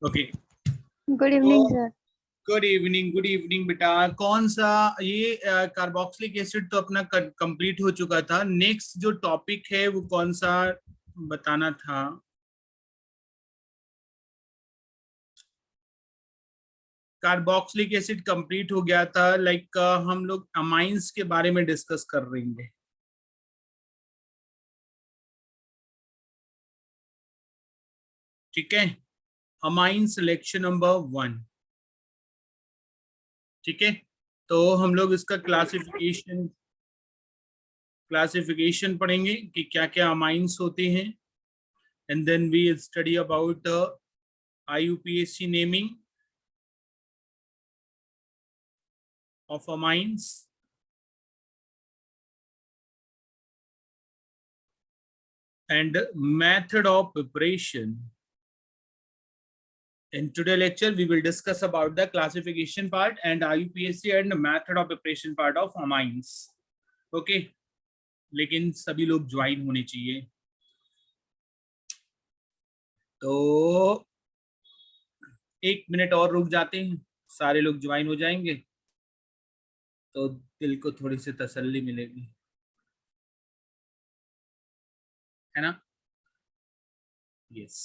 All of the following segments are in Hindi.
Okay, good evening sir. Good evening बेटा। कौन सा ये कार्बोक्सिलिक एसिड तो अपना कंप्लीट हो चुका था। नेक्स्ट जो टॉपिक है वो कौन सा बताना था? कार्बोक्सिलिक एसिड कंप्लीट हो गया था। लाइक हम लोग अमाइंस के बारे में डिस्कस कर रहे हैं। ठीक है, अमाइन सिलेक्शन नंबर 1। ठीक है, तो हम लोग इसका क्लासिफिकेशन पढ़ेंगे कि क्या क्या अमाइंस होते हैं, and then we study about IUPAC naming of amines, and method of preparation. In today's lecture we will discuss about the classification part and IUPAC and method of preparation part of amines. Okay, लेकिन सभी लोग ज्वाइन होने चाहिए। तो 1 मिनट और रुक जाते हैं, सारे लोग ज्वाइन हो जाएंगे तो दिल को थोड़ी सी तसल्ली मिलेगी, है ना? यस।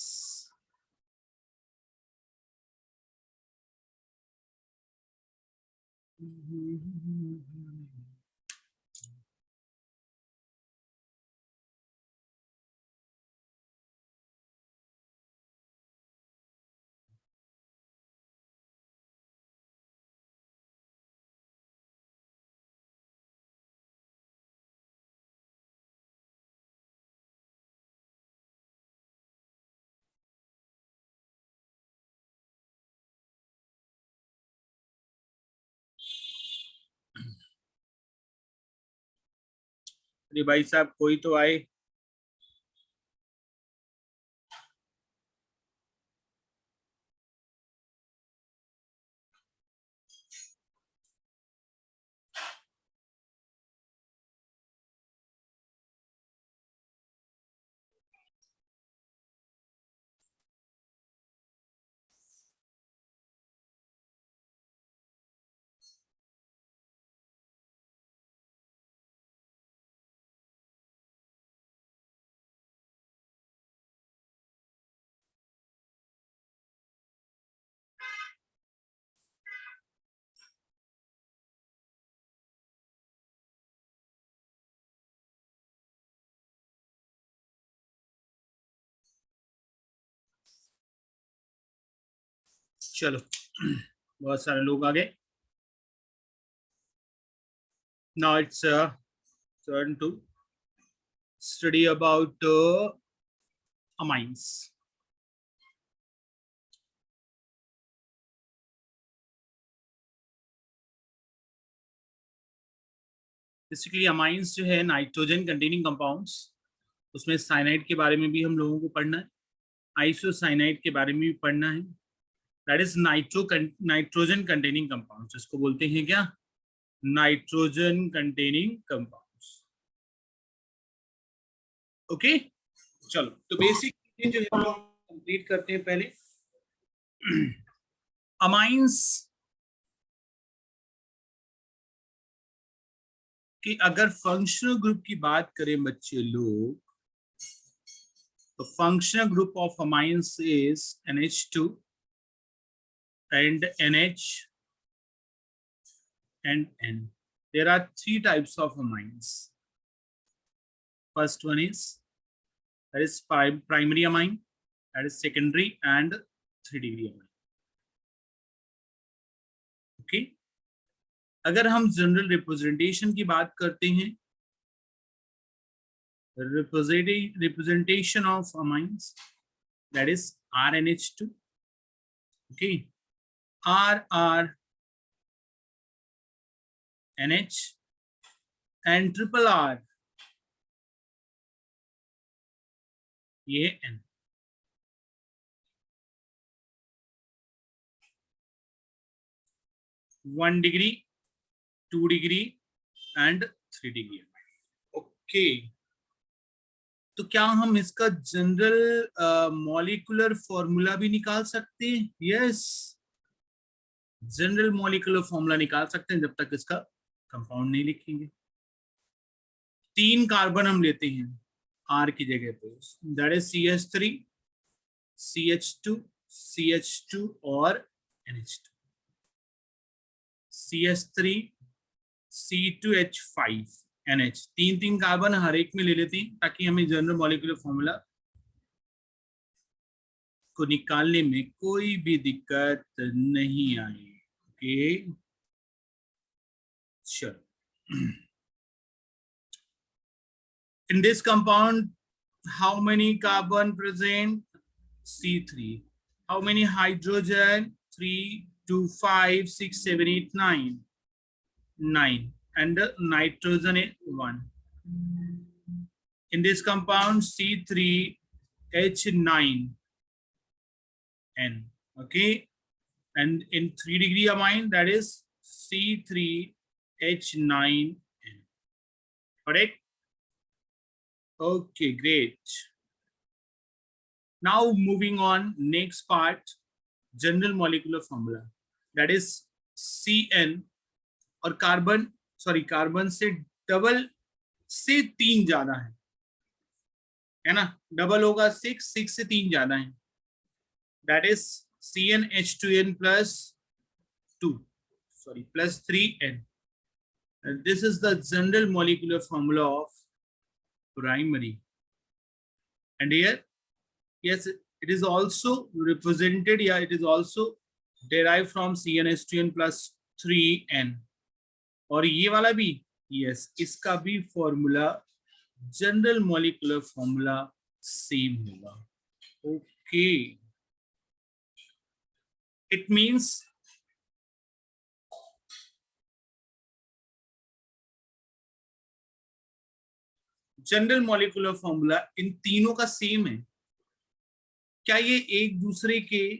अरे भाई साहब कोई तो आए। चलो बहुत सारे लोग आ गए। Now it's turn to study about amines. Basically amines जो है नाइट्रोजन कंटेनिंग कंपाउंड्स, उसमें साइनाइड के बारे में भी हम लोगों को पढ़ना है, आइसोसाइनाइड के बारे में भी पढ़ना है। That is nitrogen containing compounds, इसको बोलते हैं क्या? Nitrogen containing compounds. ओके, चलो तो बेसिक चीजें जो है वो कंप्लीट करते हैं पहले। अमाइंस कि अगर फंक्शनल ग्रुप की बात करें बच्चे लोग, तो functional group of amines is NH2 and NH and N. There are 3 types of amines. First one is that is primary amine, that is secondary and 3-degree amine. Okay, अगर हम जनरल रिप्रेजेंटेशन की बात करते हैं, representation of amines, that is RNH2. Okay, RR NH and triple R ये N. One degree, 2 degree and 3 degree. Okay, तो क्या हम इसका जनरल मॉलिक्यूलर फॉर्मूला भी निकाल सकते हैं? यस, जनरल मॉलिक्यूलर फॉर्मूला निकाल सकते हैं जब तक इसका कंपाउंड नहीं लिखेंगे। 3 कार्बन हम लेते हैं R की जगह पे, that is CH3, CH2, CH2 और NH2। CH3, C2H5, NH, 3 carbon हर एक में ले लेते हैं ताकि हमें जनरल मॉलिक्यूलर फॉर्मूला को निकालने में कोई भी दिक्कत नहीं आए। ओके, चलो। In this compound, how many carbon present? C3. How many hydrogen? 3, 2, 5, 6, 7, 8, 9. 9. And the nitrogen is 1. In this compound, C3H9N. Okay. And in 3-degree amine, that is C3H9N. Correct? Okay, great. Now moving on, next part, general molecular formula, that is CN और कार्बन से डबल से 3 ज्यादा है ना, डबल होगा 6 से 3 ज्यादा है, that is CnH2n plus 3n. And this is the general molecular formula of primary. And here, yes, it is also represented, yeah, it is also derived from CnH2n plus 3n. और ये वाला भी, yes, इसका भी formula general molecular formula same होगा। Okay, it means general molecular formula इन तीनों का सेम है। क्या ये एक दूसरे के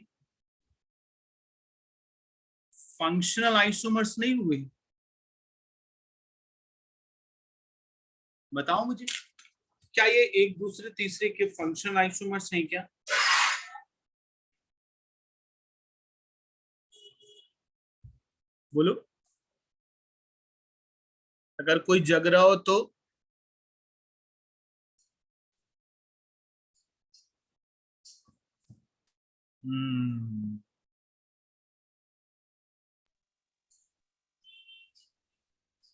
फंक्शनल आइसोमर्स नहीं हुए? बताओ मुझे, क्या ये एक दूसरे तीसरे के फंक्शनल आइसोमर्स हैं क्या? बोलो, अगर कोई जग रहा हो तो।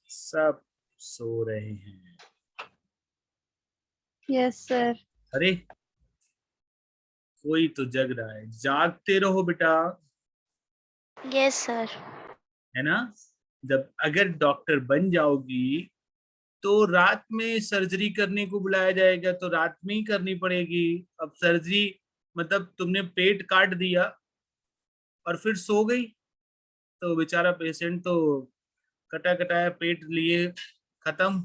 सब सो रहे हैं। Yes sir. अरे कोई तो जग रहा है, जागते रहो बेटा। Yes sir. है ना, जब अगर डॉक्टर बन जाओगी तो रात में सर्जरी करने को बुलाया जाएगा तो रात में ही करनी पड़ेगी। अब सर्जरी मतलब तुमने पेट काट दिया और फिर सो गई तो बेचारा पेशेंट तो कटा कटाया पेट लिए खत्म।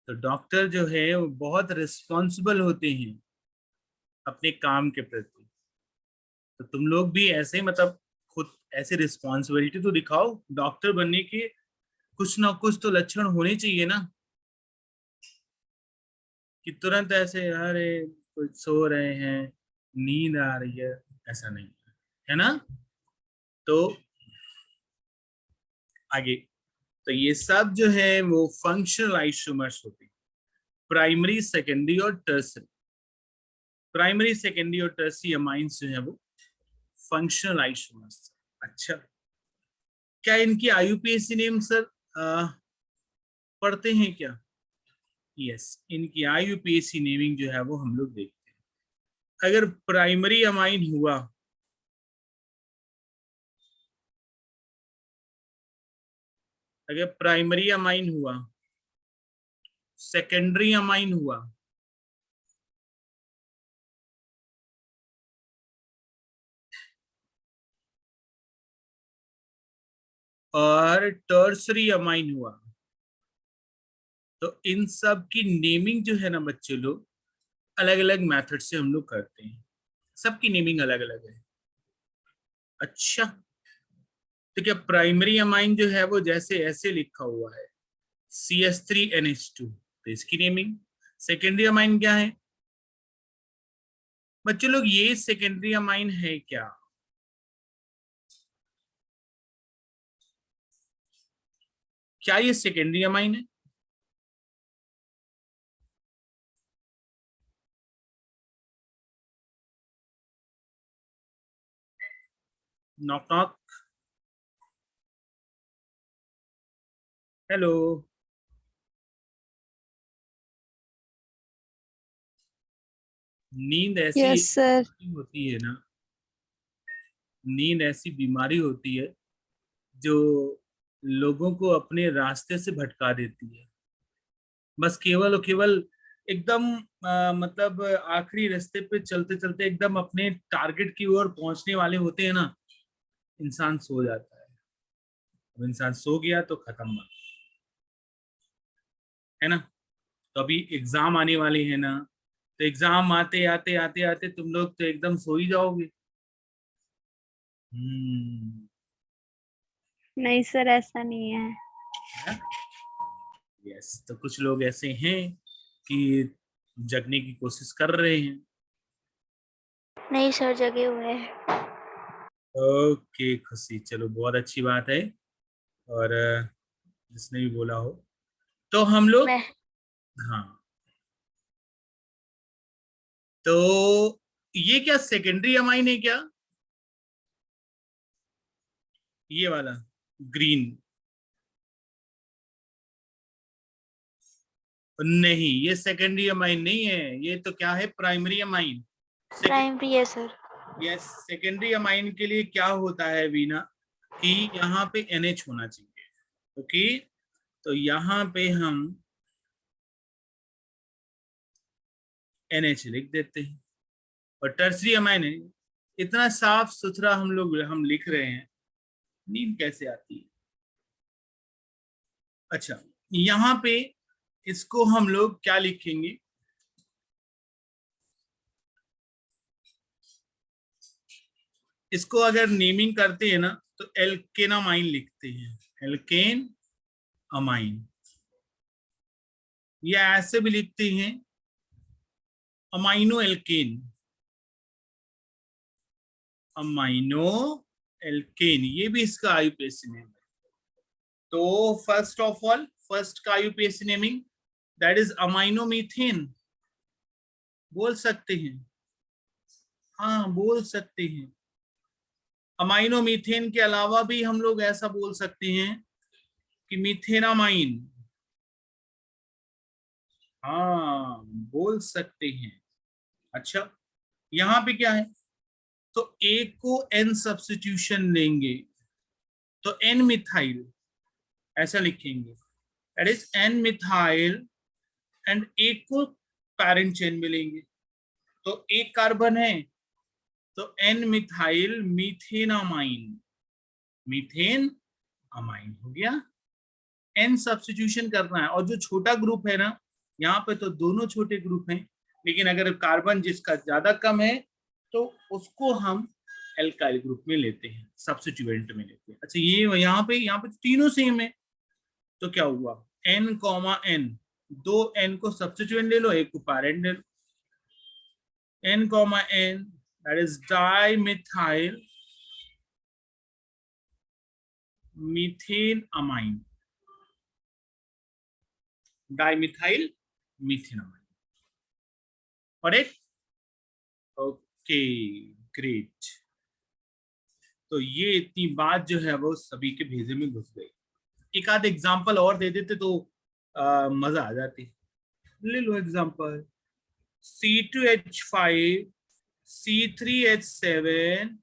तो डॉक्टर जो है वो बहुत रिस्पॉन्सिबल होते हैं अपने काम के प्रति। तो तुम लोग भी ऐसे मतलब खुद ऐसे रिस्पॉन्सिबिलिटी तो दिखाओ। डॉक्टर बनने के कुछ ना कुछ तो लक्षण होने चाहिए ना, कि तुरंत ऐसे अरे कुछ सो रहे हैं, नींद आ रही है, ऐसा नहीं है ना। तो आगे, तो ये सब जो है वो फंक्शनल आइसोमर्स होते हैं, प्राइमरी, सेकेंडरी और टर्सरी। प्राइमरी, सेकेंडरी और टर्सरी अमाइंस जो है वो फंक्शनल आइसोमर्स। अच्छा, क्या इनकी IUPAC नेम सर पढ़ते हैं क्या? यस, इनकी IUPAC नेमिंग जो है वो हम लोग देखते हैं। अगर प्राइमरी अमाइन हुआ, अगर प्राइमरी अमाइन हुआ, सेकेंडरी अमाइन हुआ और टर्सरी अमाइन हुआ, तो इन सब की नेमिंग जो है ना बच्चे लोग अलग अलग मेथड से हम लोग करते हैं। सबकी नेमिंग अलग अलग है। अच्छा, तो क्या प्राइमरी अमाइन जो है वो जैसे ऐसे लिखा हुआ है CH3NH2, तो इसकी नेमिंग सेकेंडरी अमाइन क्या है बच्चों लोग? ये सेकेंडरी अमाइन है क्या? क्या ये सेकेंडरी अमाइन है? Knock knock. हेलो। नींद ऐसी यस सर। होती है ना, नींद ऐसी बीमारी होती है जो लोगों को अपने रास्ते से भटका देती है। बस केवल और केवल एकदम मतलब आखिरी रास्ते पे चलते चलते एकदम अपने टारगेट की ओर पहुंचने वाले होते हैं ना, इंसान सो जाता है। अब इंसान सो गया तो खत्म बात, है ना? तो अभी एग्जाम आने वाले हैं ना, तो एग्जाम आते आते आते आते तुम लोग तो एकदम सो ही जाओगे। हम्म। नहीं सर, ऐसा नहीं है। यस, तो कुछ लोग ऐसे हैं कि जगने की कोशिश कर रहे हैं। नहीं सर, जगे हुए हैं। ओके खुशी, चलो बहुत अच्छी बात है। और जिसने भी बोला हो, तो हम लोग, मैं। हाँ, तो ये क्या सेकेंडरी अमाइन है क्या? ये वाला ग्रीन? नहीं, ये सेकेंडरी अमाइन नहीं है, ये तो क्या है, प्राइमरी अमाइन। प्राइमरी है सर। यस, सेकेंडरी अमाइन के लिए क्या होता है वीना, कि यहाँ पे NH होना चाहिए। ओके, तो यहाँ पे हम NH लिख देते हैं। और टर्सरी अमाइन है, इतना साफ सुथरा हम लिख रहे हैं, नींद कैसे आती है? अच्छा, यहाँ पे इसको हम लोग क्या लिखेंगे? इसको अगर नेमिंग करते हैं ना, तो एल्केन अमाइन लिखते हैं, एल्केन अमाइन। या ऐसे भी लिखते हैं, अमाइनो एल्केन, अमाइनो एल्केन, ये भी इसका आईयूपीएसी नेम है। तो फर्स्ट ऑफ ऑल, फर्स्ट का IUPAC naming, that is amino methane. बोल सकते हैं, हाँ बोल सकते हैं। अमाइनो मीथेन के अलावा भी हम लोग ऐसा बोल सकते हैं कि मीथेनामाइन, हाँ बोल सकते हैं। अच्छा, यहाँ पे क्या है, तो एक को एन सब्स्टिट्यूशन लेंगे, तो एन मिथाइल ऐसा लिखेंगे, that is an methyl. And एक को पैरेंट चेन मिलेंगे, तो एक कार्बन है, तो N methyl methanamine, methane amine हो गया। एन सब्स्टिट्यूशन करना है, और जो छोटा ग्रुप है ना, यहाँ पे तो दोनों छोटे ग्रुप हैं, लेकिन अगर कार्बन जिसका ज्यादा कम है तो उसको हम एल्काइल ग्रुप में लेते हैं, सब्स्टिट्यूएंट में लेते हैं। अच्छा, ये यहाँ पे तो तीनों सेम है, तो क्या हुआ, एन कॉमा एन, दो एन को सब्स्टिट्यूएंट ले लो, एक को पैरेंट ले लो, N comma N, that is di methyl methane amine, dimethyl methanamine. और एक, ओके ग्रेट। तो ये इतनी बात जो है वो सभी के भेजे में घुस गई। एक आध एग्जांपल और दे देते तो मजा आ जाती। ले लो एग्जांपल, C2H5 C3H7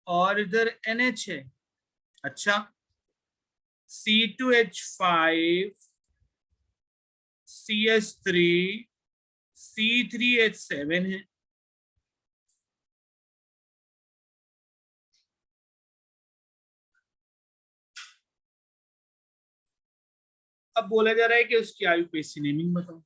और इधर NH है। अच्छा, C2H5 CH3 C3H7 है। अब बोला जा रहा है कि उसकी आईयूपीएसी नेमिंग बताओ।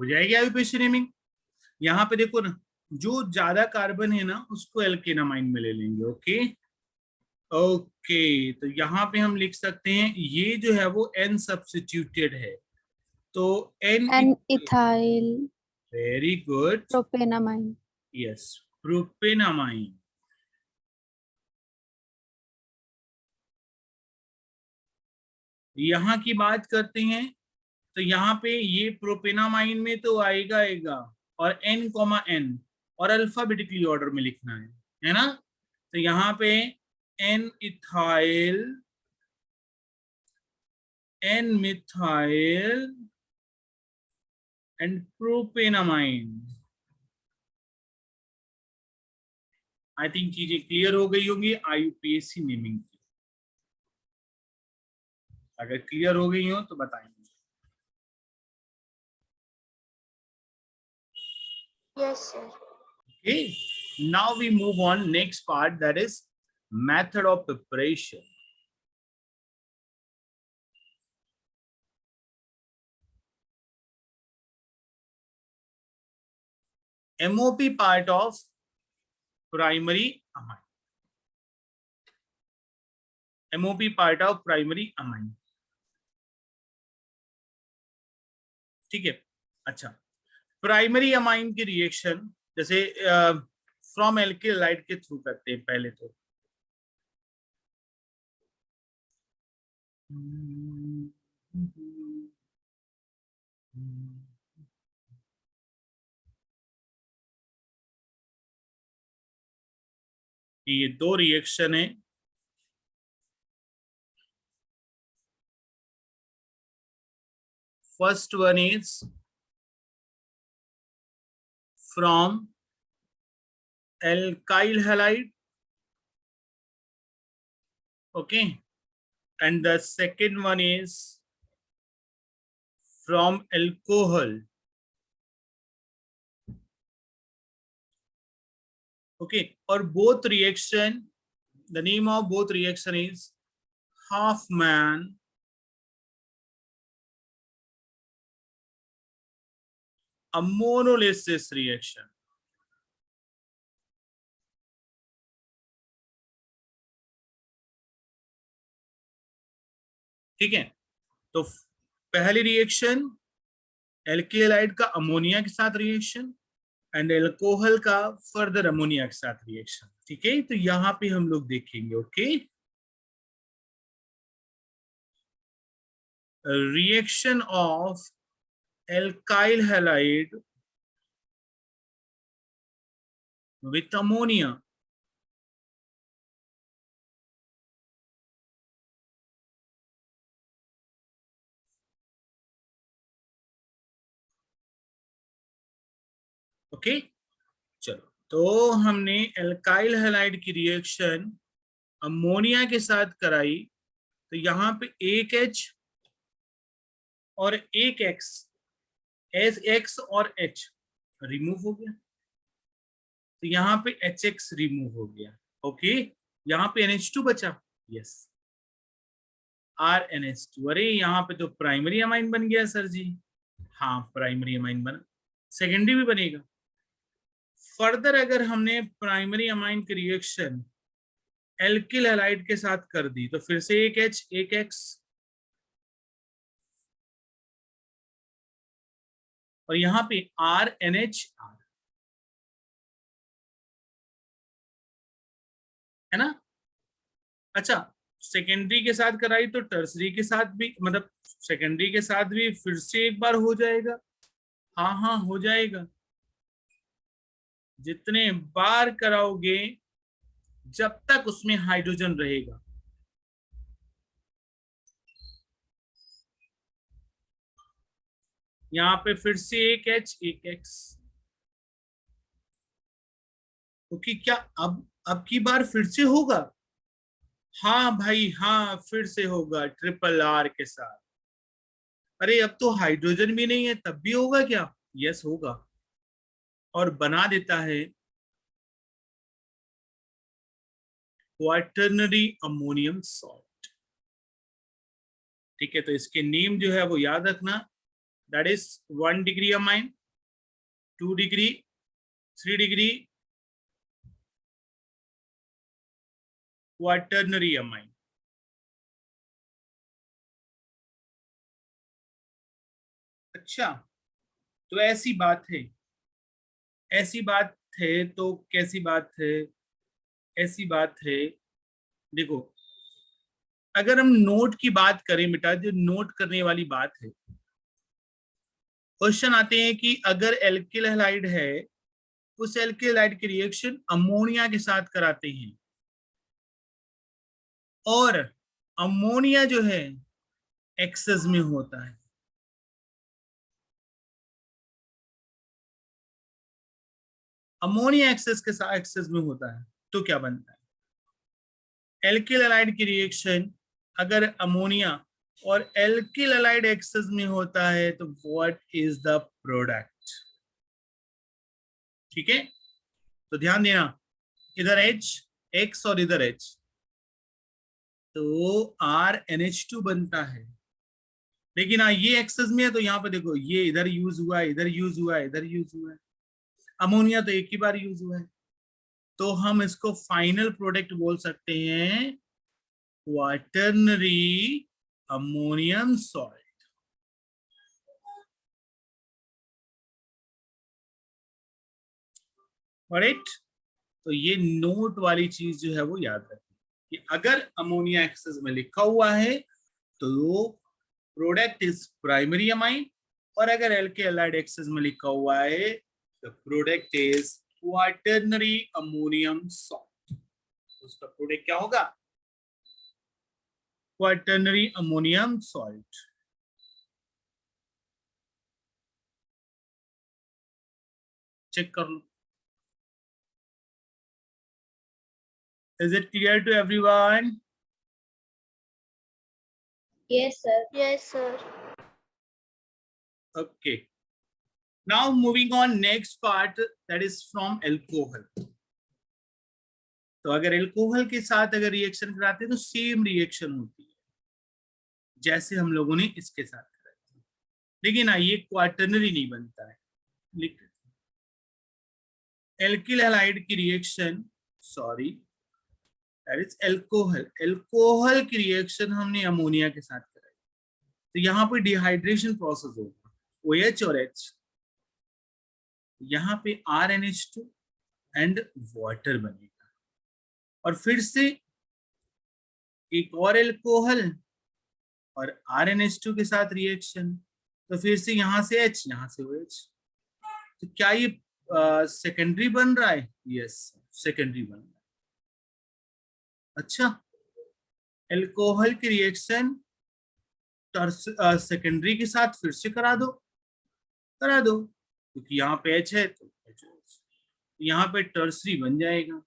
हो जाएगी आईयूपीएसी नेमिंग। यहाँ पे देखो ना, जो ज्यादा कार्बन है ना उसको एल्केनामाइन में ले लेंगे। ओके ओके, तो यहाँ पे हम लिख सकते हैं ये जो है वो एन सब्स्टिट्यूटेड है, तो N, N ethyl very good, propanamine. Yes, propanamine. यहाँ की बात करते हैं तो यहाँ पे ये प्रोपेनामाइन में तो आएगा और एन कॉमा एन और अल्फाबेटिकली ऑर्डर में लिखना है ना। तो यहाँ पे N ethyl, N methyl and propanamine. I think चीजें क्लियर हो गई होंगी आईयूपीएसी नेमिंग की। अगर क्लियर हो गई हो तो बताएंगे। Yes, sir. Okay, now we move on next part, that is method of preparation. MOP part of primary amine. MOP part of primary amine. ठीक है, अच्छा, प्राइमरी अमाइन की रिएक्शन जैसे फ्रॉम एल्किल हाइड के थ्रू करते हैं पहले तो। ये दो रिएक्शन है, first one is from alkyl halide, okay, and the second one is from alcohol, okay, or both reaction, the name of both reaction is Hoffman ammonolysis reaction. ठीक है, तो पहली रिएक्शन एल्किल हाइड का अमोनिया के साथ रिएक्शन एंड एल्कोहल का फर्दर अमोनिया के साथ रिएक्शन। ठीक है, तो यहां पे हम लोग देखेंगे। Okay, reaction of alkyl halide with ammonia. Okay, चलो, तो हमने एल्काइल हैलाइड की रिएक्शन अमोनिया के साथ कराई, तो यहाँ पे एक H और एक X और H रिमूव हो गया, तो यहाँ पे HX रिमूव हो गया। ओके, यहाँ पे NH2 बचा, यस, RNH2। अरे यहाँ पे तो प्राइमरी अमाइन बन गया सर जी। हाँ, प्राइमरी अमाइन बना, सेकेंडरी भी बनेगा। फर्दर अगर हमने प्राइमरी अमाइन की रिएक्शन एल्किल हैलाइड के साथ कर दी तो फिर से एक H एक X, और यहाँ पे RNHR है ना। अच्छा, सेकेंडरी के साथ कराई तो टर्सरी के साथ भी, मतलब सेकेंडरी के साथ भी फिर से एक बार हो जाएगा। हाँ हाँ, हो जाएगा, जितने बार कराओगे जब तक उसमें हाइड्रोजन रहेगा। यहाँ पे फिर से एक H एक X, क्योंकि क्या अब की बार फिर से होगा। हाँ भाई हाँ, फिर से होगा ट्रिपल R के साथ। अरे अब तो हाइड्रोजन भी नहीं है तब भी होगा क्या? यस होगा, और बना देता है क्वाटर्नरी अमोनियम सॉल्ट। ठीक है, तो इसके नेम जो है वो याद रखना, that is 1 degree amine, 2 degree, 3 degree quaternary amine. अच्छा, तो ऐसी बात है, ऐसी बात है तो कैसी बात है? ऐसी बात है, देखो अगर हम नोट की बात करें बेटा, जो नोट करने वाली बात है, क्वेश्चन आते हैं कि अगर एल्किल हैलाइड है, उस एल्किल हैलाइड की रिएक्शन अमोनिया के साथ कराते हैं, और अमोनिया जो है एक्सेस में होता है, अमोनिया एक्सेस के साथ एक्सेस में होता है, तो क्या बनता है? एल्किल हैलाइड की रिएक्शन अगर अमोनिया और एल्किल हैलाइड एक्सेस में होता है तो व्हाट इज द प्रोडक्ट? ठीक है, तो ध्यान देना, इधर H X और इधर H, तो RNH2 बनता है। लेकिन हाँ, ये एक्सेस में है तो यहाँ पे देखो, ये इधर यूज हुआ है, इधर यूज हुआ है, इधर यूज हुआ है। अमोनिया तो एक ही बार यूज हुआ है, तो हम इसको फाइनल प्रोडक्ट बोल सकते हैं क्वाटर्नरी अमोनियम सॉल्ट। राइट, तो ये नोट वाली चीज जो है वो याद रखें कि अगर अमोनिया एक्सेस में लिखा हुआ है तो प्रोडक्ट इज प्राइमरी अमाइन, और अगर एल्किल हैलाइड एक्सेस में लिखा हुआ है तो product is quaternary ammonium salt. उसका प्रोडक्ट क्या होगा? Quaternary ammonium salt. चेक कर लो, is it clear to everyone? Yes, sir. Yes, sir. Okay, now moving on next part, that is from alcohol. तो अगर अल्कोहल के साथ अगर रिएक्शन कराते हैं तो सेम रिएक्शन होती है जैसे हम लोगों ने इसके साथ कराई थी, लेकिन हाँ ये क्वाटर्नरी नहीं बनता है। लिख एल्किल हैलाइड की reaction, sorry that is alcohol, alcohol की रिएक्शन हमने अमोनिया के साथ कराई, तो यहाँ पे डिहाइड्रेशन प्रोसेस होगा, OH और H, यहाँ पे RNH2 एंड वाटर बनेगा, और फिर से एक और अल्कोहल और RNH2 के साथ रिएक्शन, तो फिर से यहाँ से H, यहाँ से OH, तो क्या ये सेकेंडरी बन रहा है? यस, सेकेंडरी बन रहा है। अच्छा, अल्कोहल की रिएक्शन सेकेंडरी के साथ फिर से करा दो, क्योंकि यहाँ पे H है तो H, यहाँ पे टर्सरी बन जाएगा।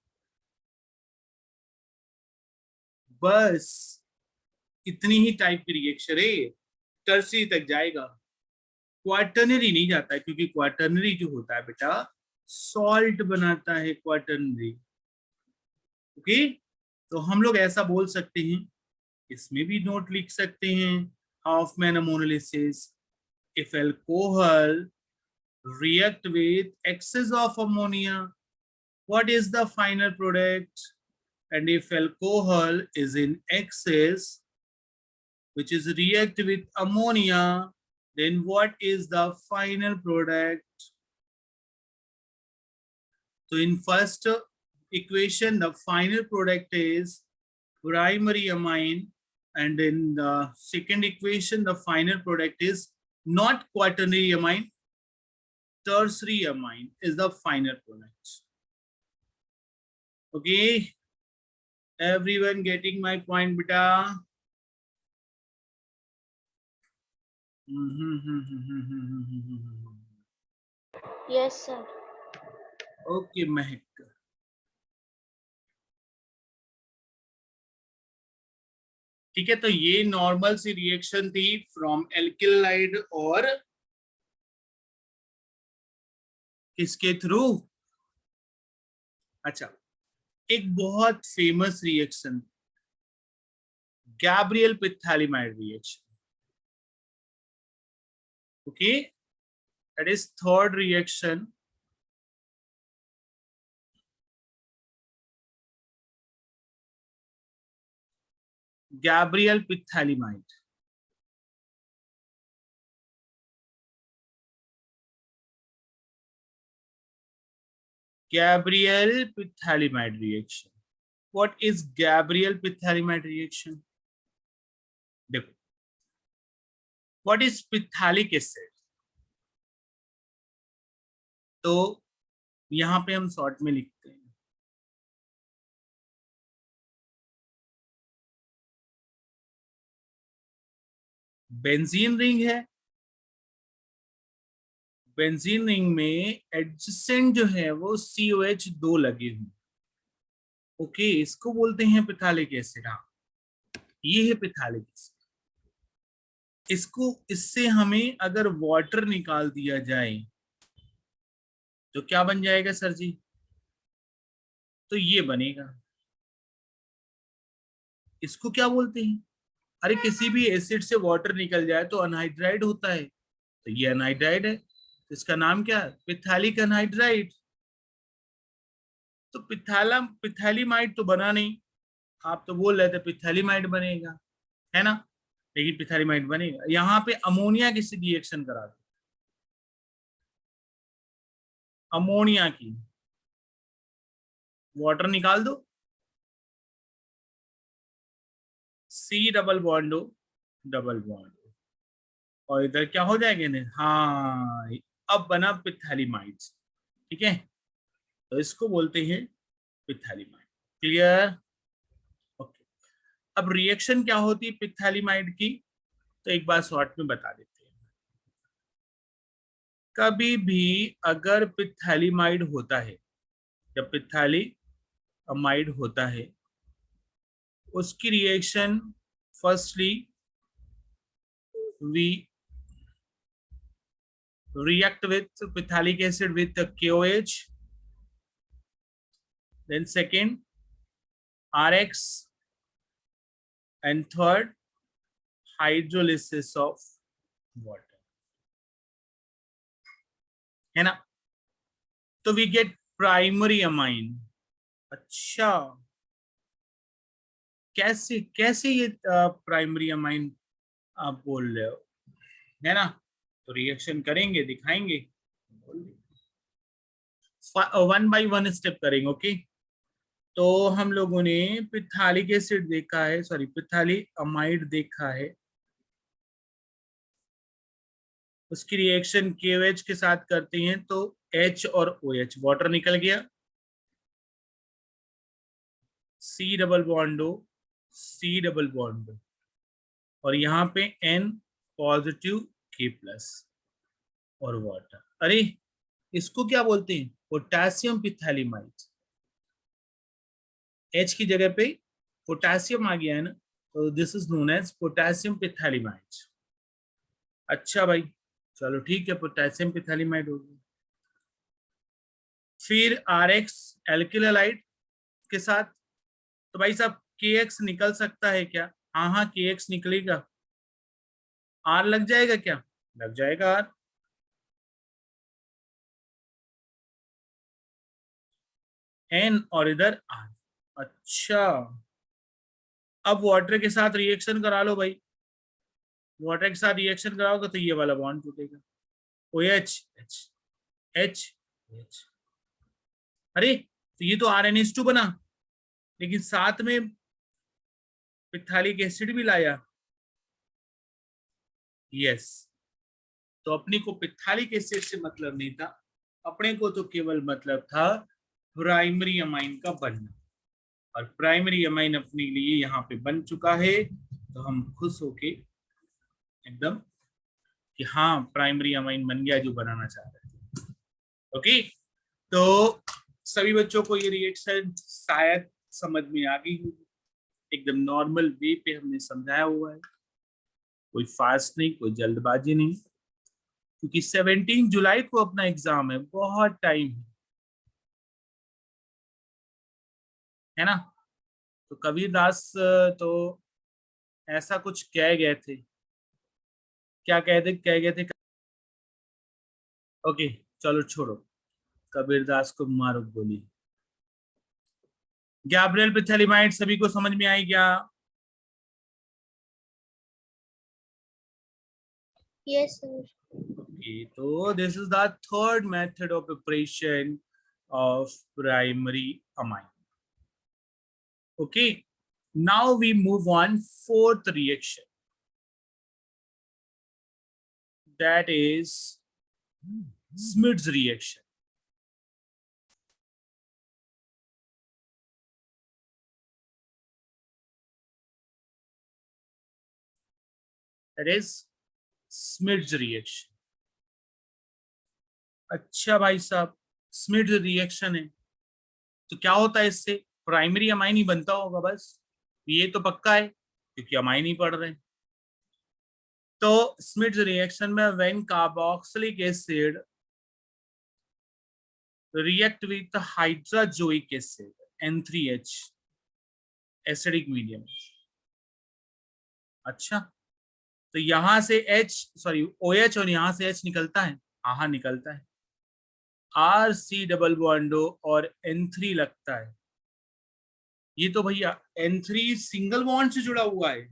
बस इतनी ही टाइप की रिएक्शन है, टर्सरी तक जाएगा, क्वाटर्नरी नहीं जाता है, क्योंकि क्वाटर्नरी जो होता है बेटा सॉल्ट बनाता है क्वाटर्नरी। ओके, तो हम लोग ऐसा बोल सकते हैं, इसमें भी नोट लिख सकते हैं, Hofmann ammonolysis, if alcohol react with excess of ammonia, what is the final product? And if alcohol is in excess, which is react with ammonia, then what is the final product? So in first equation, the final product is primary amine, and in the second equation, the final product is not quaternary amine, tertiary amine is the final product. Okay, everyone getting my point, beta? Yes, sir. Okay, Mehak. ठीक है, तो ये नॉर्मल सी रिएक्शन थी फ्रॉम एल्किल हैलाइड और किसके थ्रू? अच्छा, एक बहुत famous reaction, Gabriel phthalimide reaction. Okay, that is third reaction. Gabriel phthalimide. Gabriel phthalimide reaction. What is Gabriel phthalimide reaction? देखो, what is phthalic acid? तो यहां पे हम शॉर्ट में लिखते हैं बेंजीन रिंग है, बेंजीन रिंग में एडजेसेंट जो है वो COH2 लगे हुए। ओके, इसको बोलते हैं पिथालिक एसिड। हाँ, ये है पिथालिक एसिड। इसको, इससे हमें अगर वाटर निकाल दिया जाए तो क्या बन जाएगा सर जी? तो ये बनेगा। इसको क्या बोलते हैं? अरे किसी भी एसिड से वाटर निकल जाए तो अनहाइड्राइड होता है, तो ये अनहाइड्राइड है, तो इसका नाम क्या है? पिथालिक अनहाइड्राइड। तो पिथैलिमाइड तो बना नहीं, आप तो बोल रहे थे पिथैलिमाइड बनेगा, है ना? लेकिन पिथैलिमाइड बनेगा। यहाँ पे अमोनिया किसी रिएक्शन करा दो, अमोनिया की वाटर निकाल दो, C डबल बॉन्ड हो, डबल बॉन्ड हो, और इधर क्या हो जाएगा ना? हाँ, अब बना पिथैलिमाइड। ठीक है, तो इसको बोलते हैं पिथैलिमाइड। क्लियर? ओके, अब रिएक्शन क्या होती है पिथैलिमाइड की, तो एक बार शॉर्ट में बता देते हैं। कभी भी अगर पिथैलिमाइड होता है, जब पिथैलिमाइड होता है, उसकी reaction firstly we react with phthalic acid with the KOH, then second RX, and third hydrolysis of water, है ना? तो we get primary amine। अच्छा, कैसे कैसे ये प्राइमरी अमाइन आप बोल रहे हो, है ना? तो रिएक्शन करेंगे, दिखाएंगे, वन बाय वन स्टेप करेंगे। ओके, तो हम लोगों ने पिथालिक एसिड देखा है, सॉरी पिथालिक अमाइड देखा है, उसकी रिएक्शन KOH के साथ करते हैं तो H और OH, वाटर निकल गया, C double bond O, C double bond O, और यहाँ पे N पॉजिटिव K प्लस और वाटर। अरे इसको क्या बोलते हैं? पोटेशियम पिथैलिमाइड। H की जगह पे पोटेशियम आ गया है ना, तो this is known as potassium phthalimide. अच्छा भाई, चलो ठीक है, पोटेशियम पिथैलिमाइड हो गया। फिर RX एल्किल हैलाइड के साथ, तो भाई साहब KX निकल सकता है क्या? हाँ हाँ, KX निकलेगा। R लग जाएगा क्या? लग जाएगा R। N और इधर R। अच्छा, अब वाटर के साथ रिएक्शन करा लो भाई, वाटर के साथ रिएक्शन कराओगे तो ये वाला बॉन्ड टूटेगा, OH H H H। अरे तो ये तो RNH2 बना, लेकिन साथ में पिथालिक एसिड भी लाया। यस, तो अपने को पिथालिक एसिड से मतलब नहीं था, अपने को तो केवल मतलब था प्राइमरी अमाइन का बनना, और प्राइमरी अमाइन अपने लिए यहाँ पे बन चुका है, तो हम खुश होके एकदम कि हाँ प्राइमरी अमाइन बन गया जो बनाना चाह रहे थे। ओके, तो सभी बच्चों को ये रिएक्शन शायद समझ में आ गई होगी, एकदम नॉर्मल वे पे हमने समझाया हुआ है, कोई फास्ट नहीं, कोई जल्दबाजी नहीं, क्योंकि 17 जुलाई को अपना एग्जाम है, बहुत टाइम है ना? तो कबीरदास तो ऐसा कुछ कह गए थे, क्या कह गए थे? ओके चलो छोड़ो, कबीरदास को मारो गोली। गैब्रियल पिथैलिमाइड सभी को समझ में आई क्या? Yes sir. Okay, so this is the third method of preparation of primary amine. Okay, now we move on fourth reaction, that is Smith's reaction. That is Smith's reaction. अच्छा भाई साहब, स्मिथ रिएक्शन है तो क्या होता है इससे? प्राइमरी अमाइन ही बनता होगा बस, ये तो पक्का है क्योंकि अमाइन ही पढ़ रहे हैं। तो स्मिथ रिएक्शन में when carboxylic acid react with the hydrozoic acid N3H acidic medium. अच्छा, तो यहां से OH और यहां से H निकलता है? हाँ निकलता है। RC डबल बॉन्ड और N3 लगता है। ये तो भैया N3 सिंगल बॉन्ड से जुड़ा हुआ है,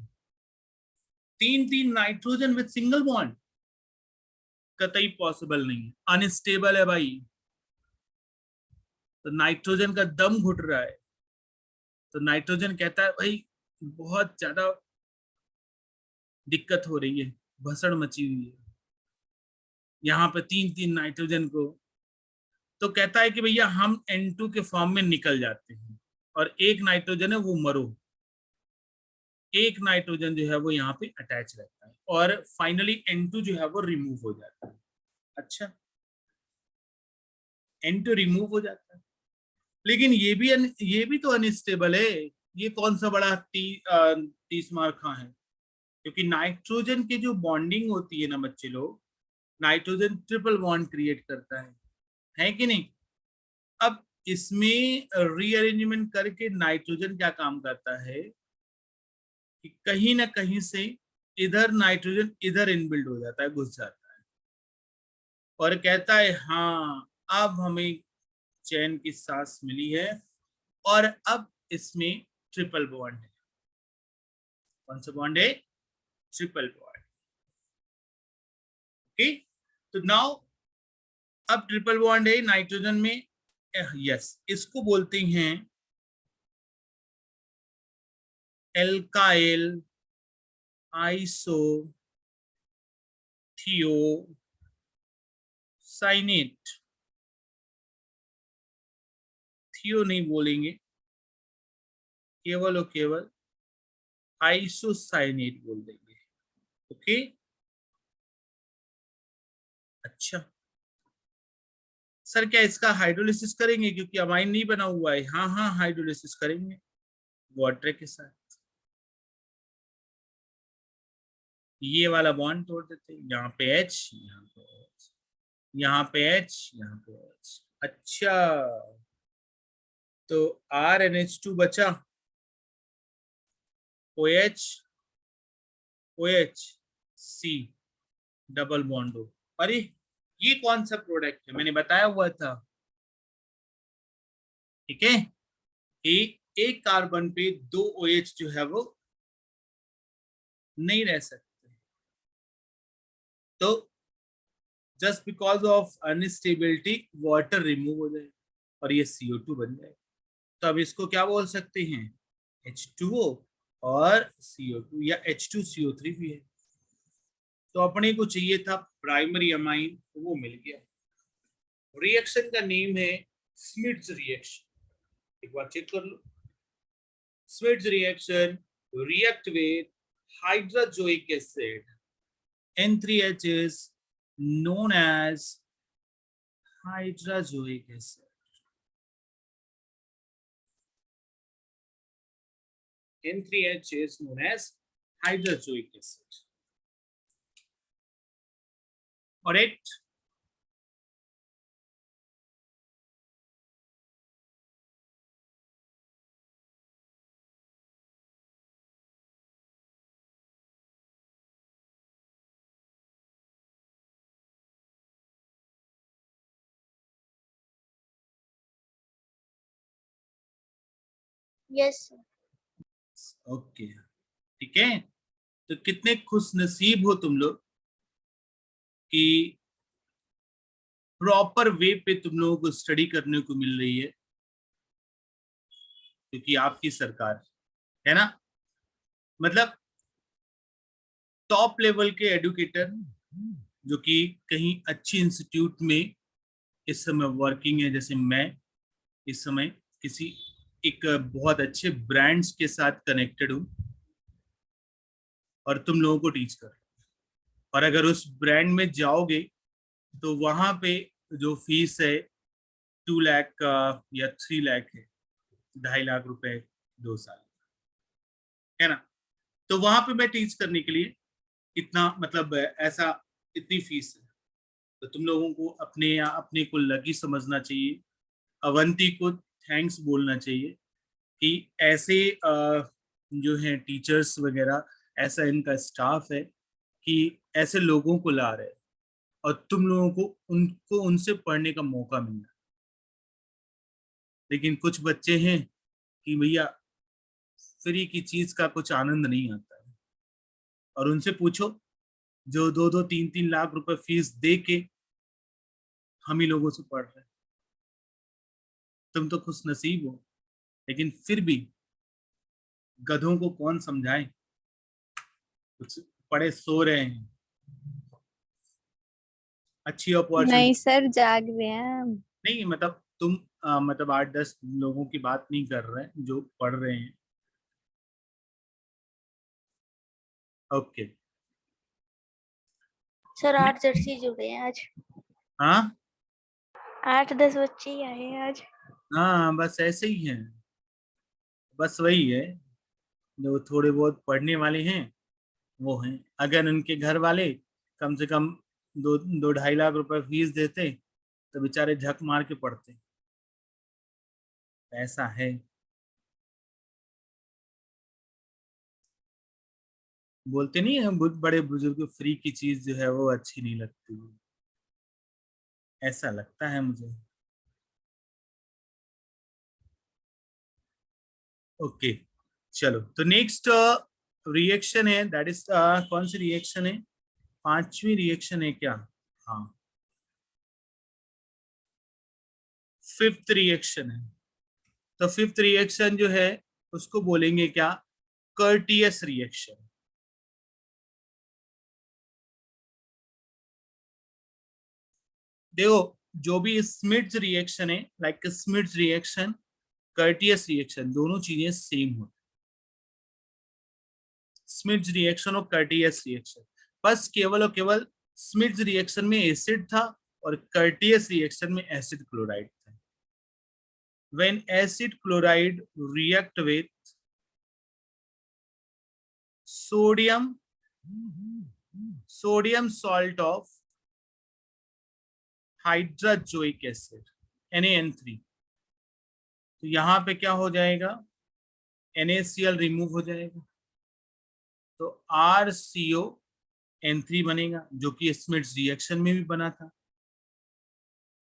तीन तीन नाइट्रोजन विद सिंगल बॉन्ड, कतई पॉसिबल नहीं है, अनस्टेबल है भाई। तो नाइट्रोजन का दम घुट रहा है, तो नाइट्रोजन कहता है भाई बहुत ज्यादा दिक्कत हो रही है, भसड़ मची हुई है यहाँ पे तीन तीन नाइट्रोजन को। तो कहता है कि भैया हम N2 के फॉर्म में निकल जाते हैं और एक नाइट्रोजन है वो मरो, एक नाइट्रोजन जो है वो यहाँ पे अटैच रहता है और फाइनली N2 जो है वो रिमूव हो जाता है। अच्छा, N2 रिमूव हो जाता है, लेकिन ये भी तो अनस्टेबल है। ये कौन सा बड़ा 30 मार्क कहाँ है? क्योंकि नाइट्रोजन की जो बॉन्डिंग होती है ना बच्चे लोग, नाइट्रोजन ट्रिपल बॉन्ड क्रिएट करता है कि नहीं? अब इसमें रीअरेंजमेंट करके नाइट्रोजन क्या काम करता है कि कहीं ना कहीं से इधर नाइट्रोजन इधर इनबिल्ड हो जाता है, घुस जाता है और कहता है हाँ अब हमें चैन की सांस मिली है और अब इसमें ट्रिपल बॉन्ड है। कौन सा बॉन्ड है? Triple bond. ओके, तो नाउ अब ट्रिपल बॉन्ड है नाइट्रोजन में, यस, इसको बोलते हैं एल्काइल आइसोथियोसाइनेट। थियो नहीं बोलेंगे, केवल और केवल आइसोसाइनेट बोल देंगे। ओके, अच्छा सर क्या इसका हाइड्रोलिसिस करेंगे क्योंकि अमाइन नहीं बना हुआ है? हाँ हाँ हाइड्रोलिसिस करेंगे वाटर के साथ। ये वाला बॉन्ड तोड़ देते हैं, यहाँ पे H, यहाँ पे H, यहाँ पे H, यहाँ पे H। अच्छा, तो RNH2 बचा, OH OH C double bond हो। अरे ये कौन सा प्रोडक्ट है? मैंने बताया हुआ था, ठीक है, एक कार्बन पे दो OH जो है वो नहीं रह सकते, तो just because of instability water remove हो जाए और ये CO2 बन जाए। तो अब इसको क्या बोल सकते हैं? H2O और CO2 या H2CO3 भी है। तो अपने को चाहिए था प्राइमरी अमाइन, तो वो मिल गया। रिएक्शन का नेम है स्मिट्स रिएक्शन, एक बार चेक कर लो। स्मिट्स reaction react with hydrozoic acid N3H is known as hydrozoic acid. N3H is known as hydrozoic acid. Correct? Yes sir. Okay, ठीक है। तो कितने खुश नसीब हो तुम लोग कि प्रॉपर वे पे तुम लोगों को स्टडी करने को मिल रही है, क्योंकि आपकी सरकार है ना, मतलब टॉप लेवल के एडुकेटर जो कि कहीं अच्छी इंस्टीट्यूट में इस समय वर्किंग है, जैसे मैं इस समय किसी एक बहुत अच्छे ब्रांड्स के साथ कनेक्टेड हूँ और तुम लोगों को टीच कर, और अगर उस ब्रांड में जाओगे तो वहां पे जो फीस है 2 लाख का या 3 लाख है, 2.5 लाख रुपए 2 साल, है ना। तो वहां पे मैं टीच करने के लिए इतना मतलब ऐसा इतनी फीस है। तो तुम लोगों को अपने को लकी समझना चाहिए, अवंती को थैंक्स बोलना चाहिए कि ऐसे जो है टीचर्स वगैरह, ऐसा इनका स्टाफ है कि ऐसे लोगों को ला रहे हैं और तुम लोगों को उनको उनसे पढ़ने का मौका मिल रहा है। लेकिन कुछ बच्चे हैं कि भैया फ्री की चीज का कुछ आनंद नहीं आता है, और उनसे पूछो जो 2-2 3-3 लाख रुपए फीस दे के हम ही लोगों से पढ़ रहे हैं। तुम तो खुश नसीब हो, लेकिन फिर भी गधों को कौन समझाए, कुछ पड़े सो रहे हैं। अच्छी नहीं अपॉर्चुनिटी सर, जाग रहे हैं हम। नहीं, मतलब तुम मतलब 8-10 लोगों की बात नहीं कर रहे हैं जो पढ़ रहे हैं। ओके। सर 8 जर्सी जुड़े हैं आज। हाँ 8-10 बच्चे ही आए हैं आज। हाँ, बस ऐसे ही है, बस वही है, जो थोड़े बहुत पढ़ने वाले हैं वो हैं। अगर उनके घर वाले कम से कम 2-2.5 लाख रुपए फीस देते तो बेचारे झक मार के पढ़ते। ऐसा है, बोलते नहीं है बहुत बड़े बुजुर्ग, फ्री की चीज जो है वो अच्छी नहीं लगती, ऐसा लगता है मुझे। ओके, चलो तो नेक्स्ट रिएक्शन है, दैट इज कौन सी रिएक्शन है, 5वीं रिएक्शन है क्या, हाँ 5th रिएक्शन है। तो 5th रिएक्शन जो है उसको बोलेंगे क्या, कर्टियस रिएक्शन। देखो, जो भी स्मिट्स रिएक्शन है, लाइक स्मिट्स रिएक्शन, कर्टियस रिएक्शन, दोनों चीजें सेम होती है। स्मिट्स रिएक्शन और कर्टियस रिएक्शन, बस केवल और केवल स्मिट्स रिएक्शन में एसिड था और कर्टियस रिएक्शन में एसिड क्लोराइड था। when acid chloride react with sodium salt of hydrazoic acid NaN3, तो यहां पे क्या हो जाएगा, NaCl रिमूव हो जाएगा, तो RCON3 बनेगा, जो कि स्मिट्स रिएक्शन में भी बना था,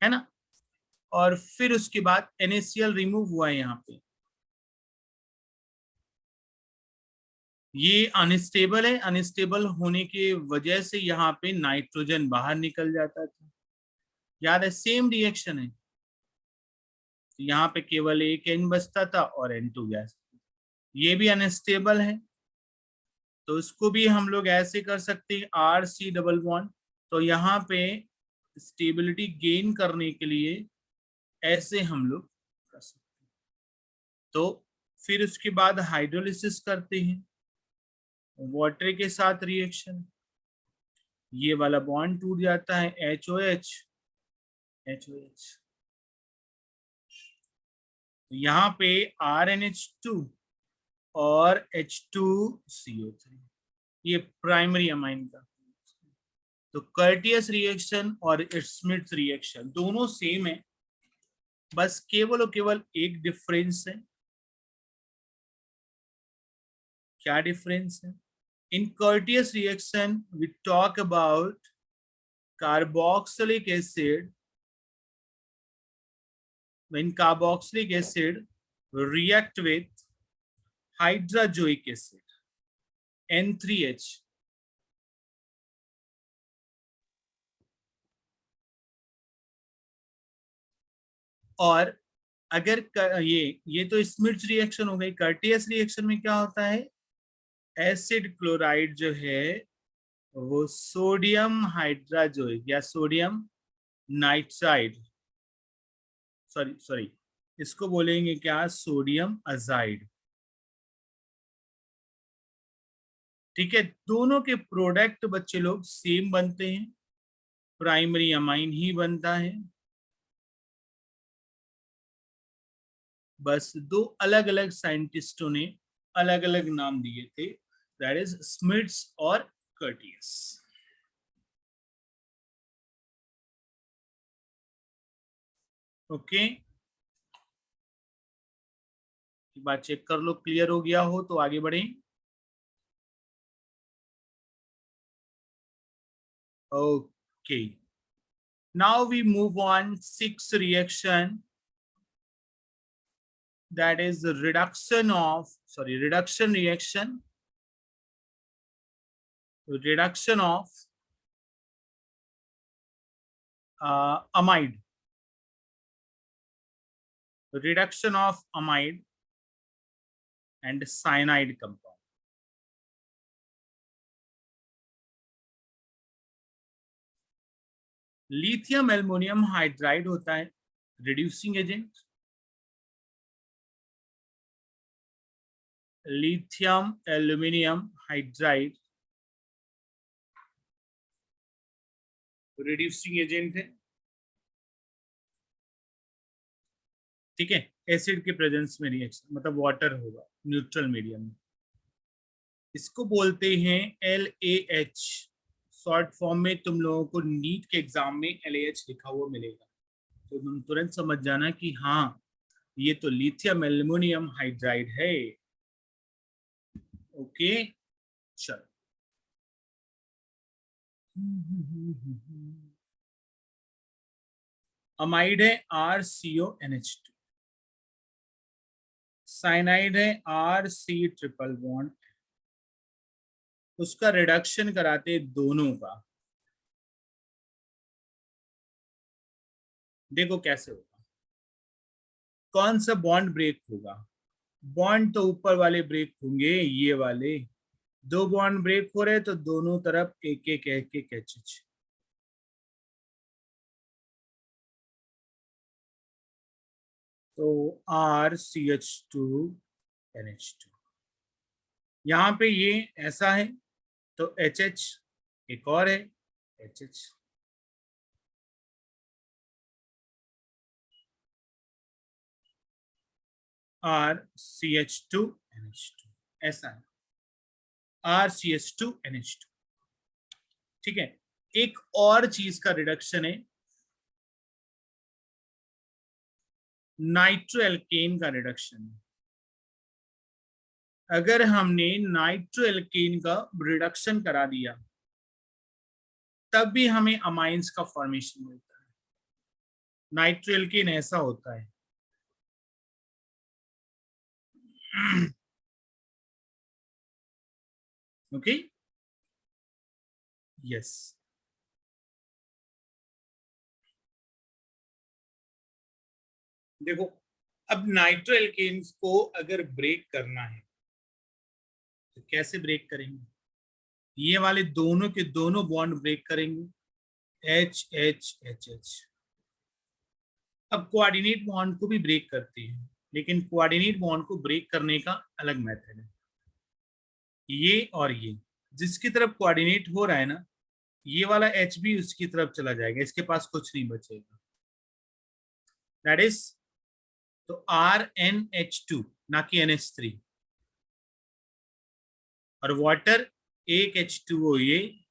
है ना। और फिर उसके बाद NaCl रिमूव हुआ है यहाँ पे, ये अनस्टेबल है, अनस्टेबल होने के वजह से यहाँ पे नाइट्रोजन बाहर निकल जाता था, याद है, सेम रिएक्शन है। तो यहाँ पे केवल एक N बचता था और N2 गैस, ये भी अनस्टेबल है, तो इसको भी हम लोग ऐसे कर सकते हैं RC डबल बॉन्ड। तो यहाँ पे स्टेबिलिटी गेन करने के लिए ऐसे हम लोग कर सकते हैं। तो फिर उसके बाद हाइड्रोलिसिस करते हैं वाटर के साथ रिएक्शन, ये वाला बॉन्ड टूट जाता है HOH HOH, तो यहाँ पे RNH2 और H2CO3, ये प्राइमरी अमाइन का। तो कर्टियस रिएक्शन और स्मिथ रिएक्शन दोनों सेम है, बस केवल और केवल एक डिफरेंस है। क्या डिफरेंस है, in Curtius reaction we talk about carboxylic acid, when carboxylic acid react with hydrazoic acid N3H, और अगर ये तो स्मिर्च रिएक्शन हो गई। कर्टियस रिएक्शन में क्या होता है, एसिड क्लोराइड जो है वो सोडियम हाइड्राजोइक या सोडियम नाइट्राइड, सॉरी सॉरी, इसको बोलेंगे क्या, सोडियम अजाइड। ठीक है, दोनों के प्रोडक्ट बच्चे लोग सेम बनते हैं, प्राइमरी अमाइन ही बनता है, बस दो अलग अलग साइंटिस्टों ने अलग अलग नाम दिए थे, दैट इज स्मिट्स और कर्टियस। ओके, बात चेक कर लो, क्लियर हो गया हो तो आगे बढ़ें। Okay, now we move on 6 reaction, that is the reduction of amide, reduction of amide and cyanide compound. Lithium aluminium hydride होता है reducing agent, lithium aluminium hydride reducing agent है। ठीक है, एसिड के प्रेजेंस में रिएक्शन, मतलब वाटर होगा न्यूट्रल मीडियम में, इसको बोलते हैं LAH। शॉर्ट फॉर्म में तुम लोगों को नीट के एग्जाम में LAH लिखा हुआ मिलेगा, तो तुम तुरंत समझ जाना कि हाँ ये तो लिथियम एल्युमिनियम हाइड्राइड है। ओके, चलो अमाइड है RCONH2, साइनाइड है RC ट्रिपल बॉन्ड, उसका रिडक्शन कराते दोनों का। देखो कैसे होगा, कौन सा बॉन्ड ब्रेक होगा, बॉन्ड तो ऊपर वाले ब्रेक होंगे, ये वाले दो बॉन्ड ब्रेक हो रहे तो दोनों तरफ एक एक HH, तो RCH2NH2। यहाँ पे ये ऐसा है तो HH एक और है HH, RCH2NH2 ऐसा है, RCH2NH2। ठीक है, एक और चीज का रिडक्शन है, नाइट्रोएल्केन का रिडक्शन है। अगर हमने नाइट्रोएल्केन का रिडक्शन करा दिया तब भी हमें अमाइंस का फॉर्मेशन मिलता है। नाइट्रोएल्केन ऐसा होता है, ओके, यस। देखो, अब नाइट्रोएल्केन्स को अगर ब्रेक करना है तो कैसे ब्रेक करेंगे, ये वाले दोनों के दोनों बॉन्ड ब्रेक करेंगे, HH। अब कोऑर्डिनेट बॉन्ड को भी ब्रेक करते हैं, लेकिन कोऑर्डिनेट बॉन्ड को ब्रेक करने का अलग मेथड है, ये और ये, जिसकी तरफ कोऑर्डिनेट हो रहा है ना, ये वाला H भी उसकी तरफ चला जाएगा, इसके पास कुछ नहीं बचेगा, दैट इज तो RNH2 ना कि NH3, और वाटर एक H2O ये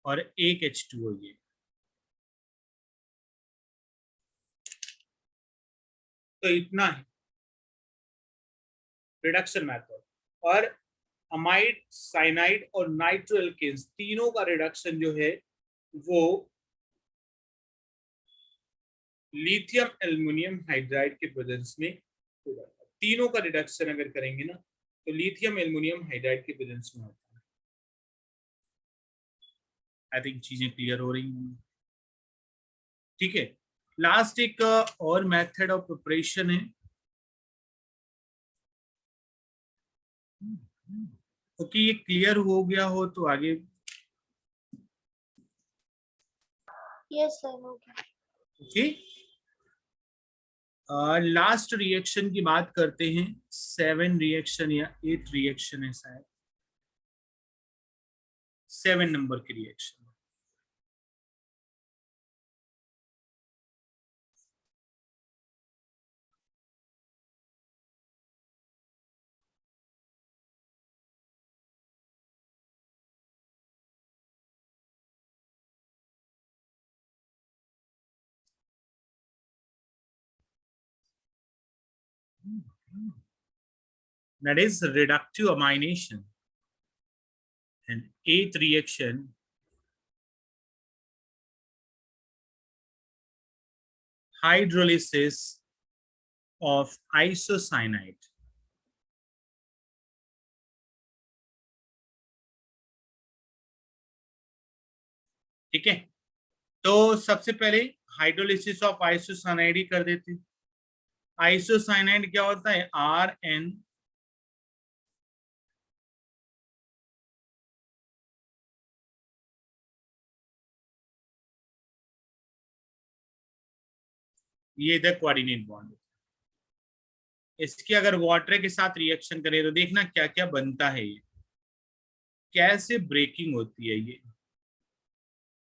और एक H2O ये। तो इतना है रिडक्शन मेथड, और अमाइड, साइनाइड और नाइट्रोएल्केन्स तीनों का रिडक्शन जो है वो लिथियम एल्युमिनियम हाइड्राइड के प्रेजेंस में हो जाता है। तीनों का रिडक्शन अगर करेंगे ना तो लिथियम एल्युमिनियम हाइड्राइड के प्रेजेंस में होता है। आई थिंक चीजें क्लियर हो रही हैं, ठीक है। लास्ट एक और मेथड ऑफ प्रिपरेशन है। ओके, ये क्लियर हो गया हो तो आगे। यस सर हो गया। ओके, लास्ट रिएक्शन की बात करते हैं। 7 रिएक्शन या 8 रिएक्शन है शायद, 7 नंबर की reaction. That is reductive amination. And 8th reaction, hydrolysis of isocyanide. ठीक है, तो सबसे पहले हाइड्रोलिसिस ऑफ आइसोसाइनाइड ही कर देते हैं। आइसोसाइनाइड क्या होता है? RN ये इधर कोऑर्डिनेट बॉन्ड। इसकी अगर वाटर के साथ रिएक्शन करें तो देखना क्या क्या बनता है, ये कैसे ब्रेकिंग होती है। ये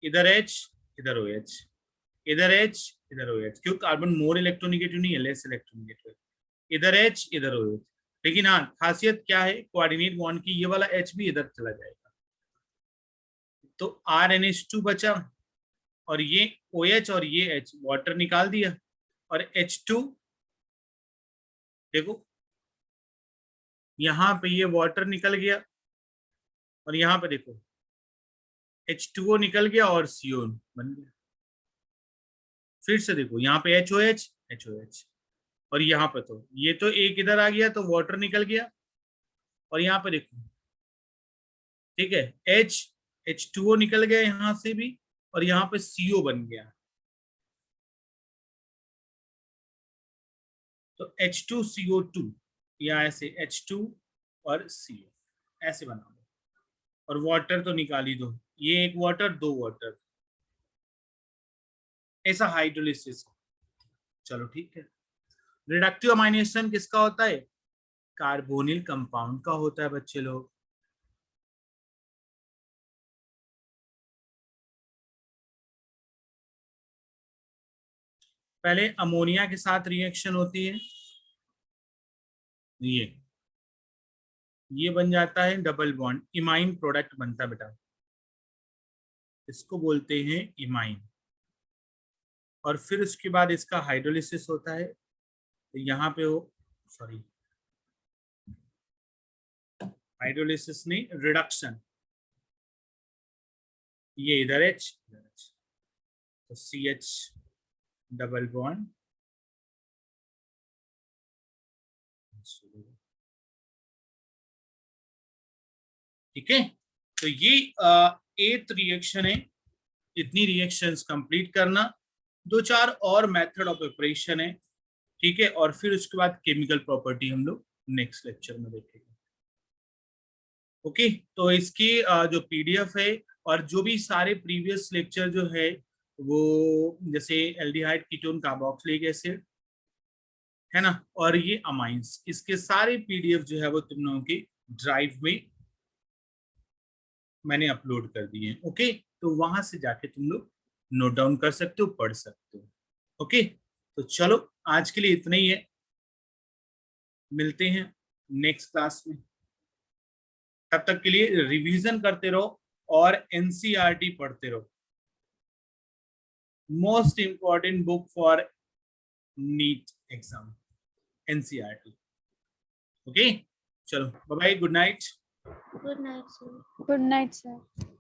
इधर H, इधर OH, इधर H, इधर OH। क्यों? कार्बन मोर इलेक्ट्रोनिगेटिव नहीं है, लेस इलेक्ट्रोनिगेटिव। इधर H, इधर OH। लेकिन हाँ, खासियत क्या है कोऑर्डिनेट बॉन्ड की, ये वाला H भी इधर चला जाएगा तो RNH2 बचा, और ये OH और ये H वाटर निकाल दिया, और H2 देखो यहाँ पे ये वाटर निकल गया, और यहाँ पे देखो H2O निकल गया और CO बन गया। फिर से देखो यहाँ पे HOH, HOH, और यहाँ पे तो ये तो एक इधर आ गया तो वाटर निकल गया, और यहाँ पे देखो ठीक है H2O निकल गया यहाँ से भी, और यहाँ पे CO बन गया। तो H2CO2 या ऐसे H2 और CO ऐसे बना दो, और वाटर तो निकाल ही दो, ये एक वाटर दो वाटर, ऐसा हाइड्रोलिसिस। चलो ठीक है। रिडक्टिव अमाइनेशन किसका होता है? कार्बोनिल कंपाउंड का होता है बच्चे लोग। पहले अमोनिया के साथ रिएक्शन होती है, ये बन जाता है डबल बॉन्ड, इमाइन प्रोडक्ट बनता है बेटा, इसको बोलते हैं इमाइन। और फिर उसके बाद इसका हाइड्रोलिसिस होता है, तो यहाँ पे हो सॉरी हाइड्रोलिसिस नहीं, रिडक्शन। ये इधर H, तो CH डबल बॉन्ड, ठीक है। तो ये 8th रिएक्शन है। इतनी रिएक्शंस कंप्लीट करना, 2-4 और मेथड ऑफ प्रिपरेशन है, ठीक है। और फिर उसके बाद केमिकल प्रॉपर्टी हम लोग नेक्स्ट लेक्चर में देखेंगे। ओके, तो इसकी जो PDF है और जो भी सारे प्रीवियस लेक्चर जो है वो, जैसे एल्डिहाइड कीटोन कार्बोक्सिलिक एसिड है ना, और ये अमाइंस, इसके सारे PDF जो है वो तुम लोगों के ड्राइव में मैंने अपलोड कर दिए हैं। ओके, तो वहां से जाके तुम लोग नोट डाउन कर सकते हो, पढ़ सकते हो। ओके, तो चलो आज के लिए इतना ही है, मिलते हैं नेक्स्ट क्लास में। तब तक के लिए रिवीजन करते रहो और NCERT पढ़ते रहो। Most important book for NEET exam NCERT। Okay, चलो bye bye, good night. Good night sir. Good night sir.